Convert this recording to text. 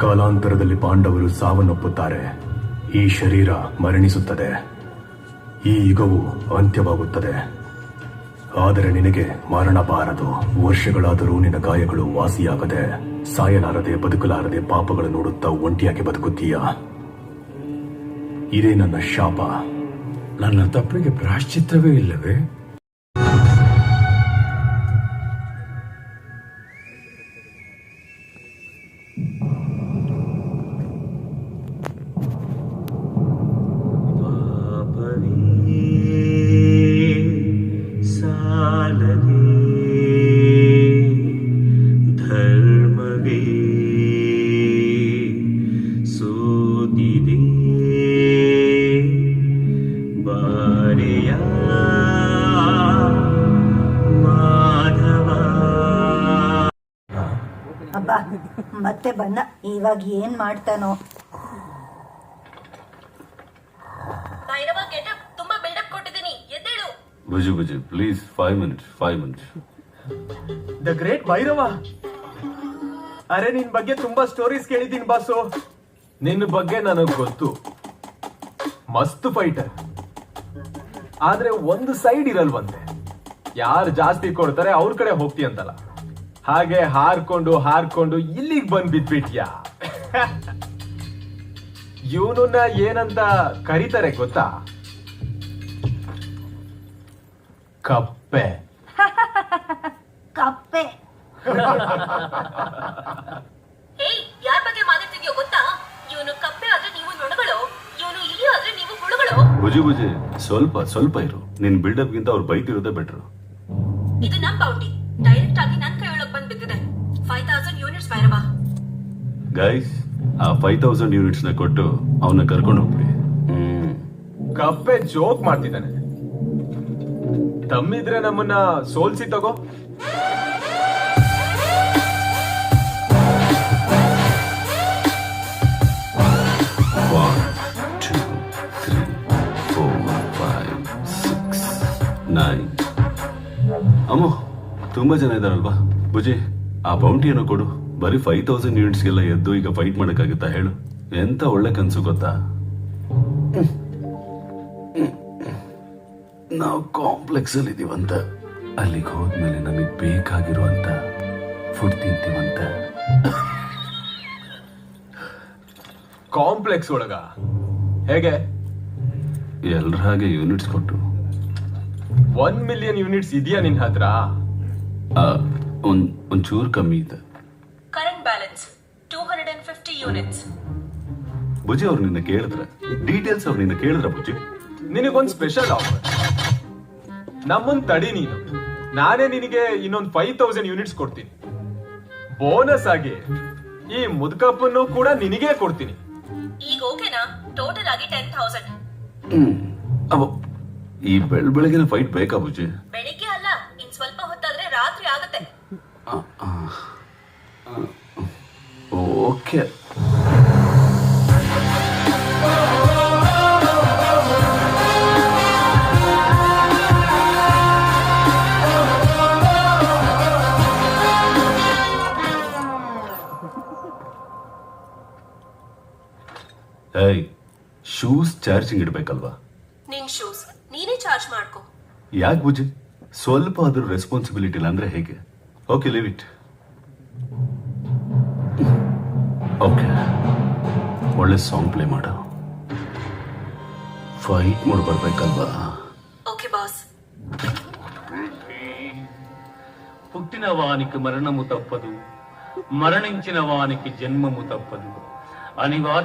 ಕಾಲಾಂತರದಲ್ಲಿ ಪಾಂಡವರು ಸಾವನ್ನಪ್ಪುತ್ತಾರೆ. ಈ ಶರೀರ ಮರಣಿಸುತ್ತದೆ. ಈ ಯುಗವು ಅಂತ್ಯವಾಗುತ್ತದೆ. ಆದರೆ ನಿನಗೆ ಮರಣಬಾರದು. ವರ್ಷಗಳಾದರೂ ನಿನ್ನ ಗಾಯಗಳು ವಾಸಿಯಾಗದೆ, ಸಾಯಲಾರದೆ, ಬದುಕಲಾರದೆ ಪಾಪಗಳು ನೋಡುತ್ತಾ ಒಂಟಿಯಾಗಿ ಬದುಕುತ್ತೀಯ. ಇದೇ ನನ್ನ ಶಾಪ. ನನ್ನ ತಪ್ಪಿಗೆ ಪ್ರಾಶ್ಚಿತ್ಯವೇ ಇಲ್ಲವೇ? ಅಬ್ಬಾ ಮತ್ತೆ ಬನ್ನ. ಇವಾಗ ಏನ್ ಮಾಡ್ತಾನೋ? ತುಂಬಾ ಬಿಲ್ಡಪ್ ಕೊಟ್ಟಿದ್ದೀನಿ, ಎದ್ದೇಳು. Bujji please 5 minutes. The great Bhairava. ಅರೆ ನಿನ್ ಬಗ್ಗೆ ತುಂಬಾ ಸ್ಟೋರೀಸ್ ಕೇಳಿದ್ದೀನಿ ಬಾಸು. ನಿನ್ನ ಬಗ್ಗೆ ನನಗ್ ಗೊತ್ತು, ಮಸ್ತ್ ಫೈಟರ್. ಆದ್ರೆ ಒಂದು ಸೈಡ್ ಇರಲ್ವಂತೆ, ಯಾರು ಜಾಸ್ತಿ ಕೊಡ್ತಾರೆ ಅವ್ರ ಕಡೆ ಹೋಗ್ತಿ ಅಂತಲ್ಲ. ಹಾಗೆ ಹಾರ್ಕೊಂಡು ಇಲ್ಲಿಗೆ ಬಂದ್ ಬಿದ್ಬಿಟ್ಯಾ? ಇವನನ್ನ ಏನಂತ ಕರೀತಾರೆ ಗೊತ್ತಾ? ಕಪ್ಪೆ. ಕಪ್ಪೆ. ಯಾರ ಬಗ್ಗೆ ಮಾತಾಡ್ತಿದ್ಯೋ ಗೊತ್ತಾ? ಇವನು ಕಪ್ಪೆ ಆದ್ರೆ ನೀವು ನೊಣಗಳು, ಇವನು ಇಲಿ ಆದ್ರೆ ನೀವು ಹುಳುಗಳು. ಬುಜಿ ಸ್ವಲ್ಪ ಇರು. ನಿನ್ ಬಿಲ್ಡಪ್ ಗಿಂತ ಅವ್ರು ಬೈತಿರೋದೇ ಬೆಟ್ರು. ಇದು ನಮ್ ಬೌಂಟಿ. ಡೈರೆಕ್ಟ್ ಆಗಿ ನನ್ ಕೈ ಒಳಗ್ ಬಂದ್ ಬಿದ್ದಿದೆ. 5000 ಯೂನಿಟ್ಸ್ ಭೈರವ. ಗೈಸ್, ಆ 5000 ಯೂನಿಟ್ಸ್ ನ ಕೊಟ್ಟು ಅವನ್ನ ಕರ್ಕೊಂಡು ಹೋಗ್ಬಿಡಿ. ಕಪ್ಪೆ ಜೋಕ್ ಮಾಡ್ತಿದ್ದಾನೆ. ತಮ್ಮಿದ್ರೆ ನಮ್ಮನ್ನ ಸೋಲ್ಸಿ ತಗೋ. ಅಮ್ಮೋ, ತುಂಬಾ ಜನ ಇದಾರಲ್ವಾ ಬುಜಿ, ಆ ಬೌಂಟಿ ಏನೋ ಕೊಡು. ಬರೀ 5000 ಯೂನಿಟ್ಸ್ಗೆಲ್ಲ ಎದ್ದು ಈಗ ಫೈಟ್ ಮಾಡಕ್ಕಾಗುತ್ತಾ ಹೇಳು? ಎಂತ ಒಳ್ಳೆ ಕನ್ಸು ಗೊತ್ತಾ? ನಾವು ಕಾಂಪ್ಲೆಕ್ಸ್ ಅಲ್ಲಿ ಇದೀವಂತ, ಅಲ್ಲಿಗೆ ಹೋದ್ಮೇಲೆ ನಮಗ್ ಬೇಕಾಗಿರುವಂತ ಫುಡ್ ತಿಂತೀವಂತ. ಕಾಂಪ್ಲೆಕ್ಸ್ ಒಳಗ ಹೇಗೆ? ಎಲ್ರ ಹಾಗೆ ಯೂನಿಟ್ಸ್ ಕೊಟ್ಟು. 1 ಮಿಲಿಯನ್ ಯೂನಿಟ್ಸ್ ಇದೆಯಾ ನಿನ್ ಹತ್ರ? ಒಂಚೂರು ಕಮ್ಮಿ ಇದೆ. Current balance 250 units. ಬುಜಿ ಅವ್ರು ನಿನ್ನ ಕೇಳಿದ್ರ ಡೀಟೇಲ್ಸ್, ಅವ್ರು ನಿನ್ನ ಕೇಳಿದ್ರ ಬುಜಿ? ನಿನಗೊಂದು ಸ್ಪೆಷಲ್ ಆಫರ್. ನಮ್ಮನ್ ತಡಿ ನೀನು, ನಾನೇ ನಿನಗೆ ಇನ್ನೊಂದು 5000 ಯೂನಿಟ್ಸ್ ಕೊಡ್ತೀನಿ. ಬೋನಸ್ ಆಗಿ ಈ ಮುದ್ಕಪ್ಪನ್ನು ಕೂಡ ನಿನಗೆ ಕೊಡ್ತೀನಿ. ಈಗ ಓಕೆನಾ? ಟೋಟಲ್ ಆಗಿ 10,000. ಅವ ಈ ಬೆಳಗಿನ ಫೈಟ್ ಬೇಕಾ ಬುಜಿ? ಬೆಳಿಗ್ಗೆ ಅಲ್ಲ, ಇನ್ ಸ್ವಲ್ಪ ಹೊತ್ತಾದ್ರೆ ರಾತ್ರಿ ಆಗತ್ತೆ. ಓಕೆ. ಶೂಸ್ ಚಾರ್ಜಿಂಗ್ ಇಡ್ಬೇಕಲ್ವಾ? ನಿನ್ ಶೂಸ್ ನೀನೇ ಚಾರ್ಜ್ ಮಾಡ್ಕೋ. ಯಾಕೆ ಬುಜಿ? ಸ್ವಲ್ಪ ಆದ್ರೂ ರೆಸ್ಪಾನ್ಸಿಬಿಲಿಟಿ ಇಲ್ಲ ಅಂದ್ರೆ ಹೇಗೆ? Okay, leave it. ಓಕೆ, ಒಳ್ಳೆ ಸಾಂಗ್ ಪ್ಲೇ ಮಾಡು. ಫೈಟ್ ಮಾಡಿ ಬರ್ಬೇಕಲ್ವಾ? Okay boss. పుట్టిన వానికి మరణము తప్పదు, మరణించిన వానికి జన్మము తప్పదు. అనివార్య